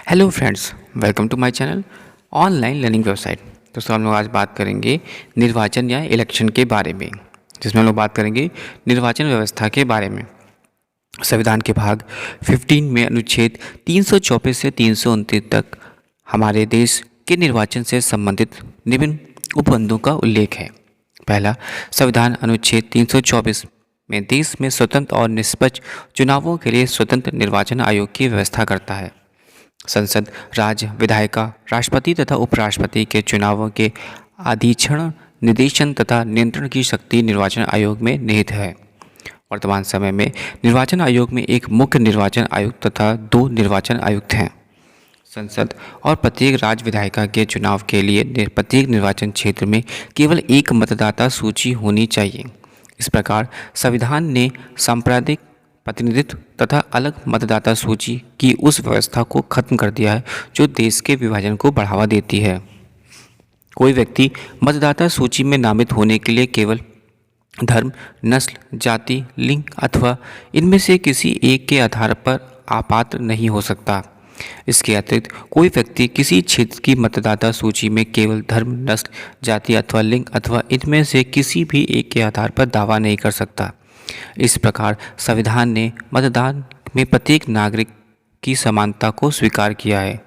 Hello friends, welcome to my channel online learning website. दोस्तों हम लोग आज बात करेंगे निर्वाचन या इलेक्शन के बारे में, जिसमें हम लोग बात करेंगे निर्वाचन व्यवस्था के बारे में। संविधान के भाग 15 में अनुच्छेद 324 से 329 तक हमारे देश के निर्वाचन से संबंधित निम्न उपबंधों का उल्लेख है। पहला, संविधान अनुच्छेद 324 में देश में स्वतंत्र और निष्पक्ष चुनावों के लिए स्वतंत्र निर्वाचन आयोग की व्यवस्था करता है। संसद, राज्य, विधायिका, राष्ट्रपति तथा उपराष्ट्रपति के चुनावों के अधिक्षण, निर्देशन तथा नियंत्रण की शक्ति निर्वाचन आयोग में निहित है। वर्तमान समय में निर्वाचन आयोग में एक मुख्य निर्वाचन आयुक्त तथा 2 निर्वाचन आयुक्त हैं। संसद और प्रत्येक राज्य विधायिका के चुनाव के लिए प्रत्येक निर्वाचन क्षेत्र में केवल एक मतदाता सूची होनी चाहिए। इस प्रकार संविधान ने सांप्रदायिक प्रतिनिधित्व तथा अलग मतदाता सूची की उस व्यवस्था को खत्म कर दिया है जो देश के विभाजन को बढ़ावा देती है। कोई व्यक्ति मतदाता सूची में नामित होने के लिए केवल धर्म, नस्ल, जाति, लिंग अथवा इनमें से किसी एक के आधार पर अपात्र नहीं हो सकता। इसके अतिरिक्त कोई व्यक्ति किसी क्षेत्र की मतदाता सूची में केवल धर्म, नस्ल, जाति अथवा लिंग अथवा इनमें से किसी भी एक के आधार पर दावा नहीं कर सकता। इस प्रकार संविधान ने मतदान में प्रत्येक नागरिक की समानता को स्वीकार किया है।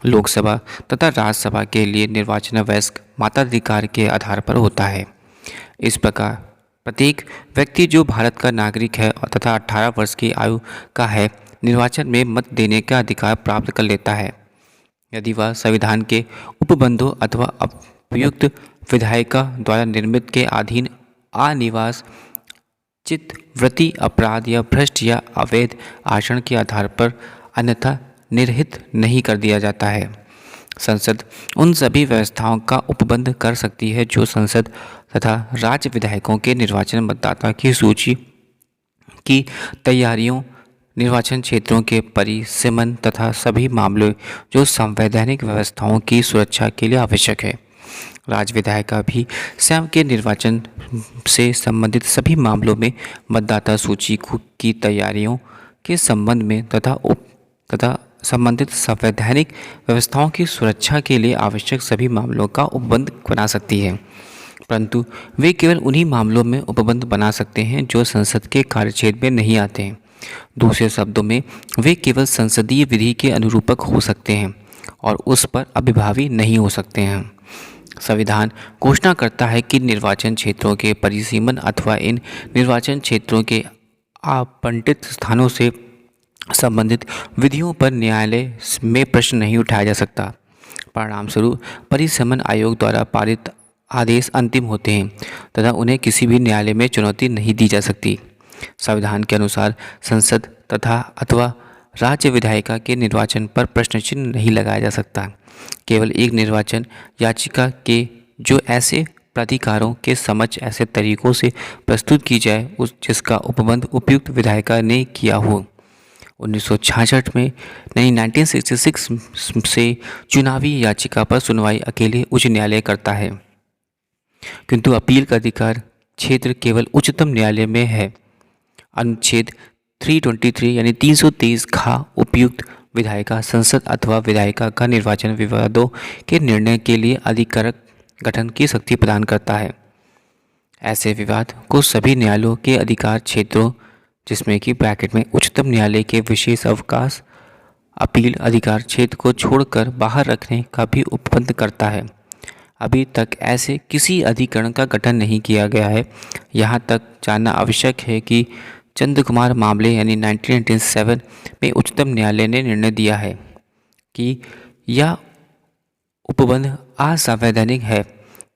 लोकसभा तथा राज्यसभा के लिए निर्वाचन वयस्क मताधिकार के आधार पर होता है। इस प्रकार प्रत्येक व्यक्ति जो भारत का नागरिक है तथा 18 वर्ष की आयु का है, निर्वाचन में मत देने का अधिकार प्राप्त कर लेता है, यदि वह संविधान के उपबंधों अथवा उपयुक्त विधायिका द्वारा निर्मित के अधीन अनिवास चित्तवृत्ति, अपराध या भ्रष्ट या अवैध आचरण के आधार पर अन्यथा निर्हित नहीं कर दिया जाता है। संसद उन सभी व्यवस्थाओं का उपबंध कर सकती है जो संसद तथा राज्य विधायकों के निर्वाचन मतदाता की सूची की तैयारियों, निर्वाचन क्षेत्रों के परिसीमन तथा सभी मामलों जो संवैधानिक व्यवस्थाओं की सुरक्षा के लिए आवश्यक है। राज्य विधायिका भी स्वयं के निर्वाचन से संबंधित सभी मामलों में मतदाता सूची की तैयारियों के संबंध में तथा संबंधित संवैधानिक व्यवस्थाओं की सुरक्षा के लिए आवश्यक सभी मामलों का उपबंध बना सकती है, परंतु वे केवल उन्हीं मामलों में उपबंध बना सकते हैं जो संसद के कार्यक्षेत्र में नहीं आते हैं। दूसरे शब्दों में, वे केवल संसदीय विधि के अनुरूपक हो सकते हैं और उस पर अभिभावी नहीं हो सकते हैं। संविधान घोषणा करता है कि निर्वाचन क्षेत्रों के परिसीमन अथवा इन निर्वाचन क्षेत्रों के आवंटित स्थानों से संबंधित विधियों पर न्यायालय में प्रश्न नहीं उठाया जा सकता। परिणामस्वरूप परिसीमन आयोग द्वारा पारित आदेश अंतिम होते हैं तथा उन्हें किसी भी न्यायालय में चुनौती नहीं दी जा सकती। संविधान के अनुसार संसद तथा अथवा राज्य विधायिका के निर्वाचन पर प्रश्न चिन्ह नहीं लगाया जा सकता। केवल एक निर्वाचन याचिका के जो ऐसे प्राधिकारों के समक्ष ऐसे तरीकों से प्रस्तुत की जाए जिसका उपबंध उपयुक्त विधायिका ने किया हो। 1966 में 1966 से चुनावी याचिका पर सुनवाई अकेले उच्च न्यायालय करता है, किंतु अपील का अधिकार क्षेत्र केवल उच्चतम न्यायालय में है। अनुच्छेद 323 यानी 323 खा उपयुक्त विधायिका संसद अथवा विधायिका का निर्वाचन विवादों के निर्णय के लिए अधिकारक गठन की शक्ति प्रदान करता है। ऐसे विवाद को सभी न्यायालयों के अधिकार क्षेत्रों, जिसमें कि ब्रैकेट में उच्चतम न्यायालय के विशेष अवकाश अपील अधिकार क्षेत्र को छोड़कर बाहर रखने का भी उपबंध करता है। अभी तक ऐसे किसी अधिकरण का गठन नहीं किया गया है। यहाँ तक जानना आवश्यक है कि चंद्र कुमार मामले यानी 1997 में उच्चतम न्यायालय ने निर्णय दिया है कि यह उपबंध असंवैधानिक है।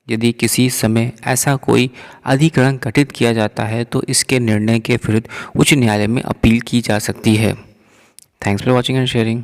यदि किसी समय ऐसा कोई अधिकरण गठित किया जाता है तो इसके निर्णय के विरुद्ध उच्च न्यायालय में अपील की जा सकती है। Thanks for watching and sharing.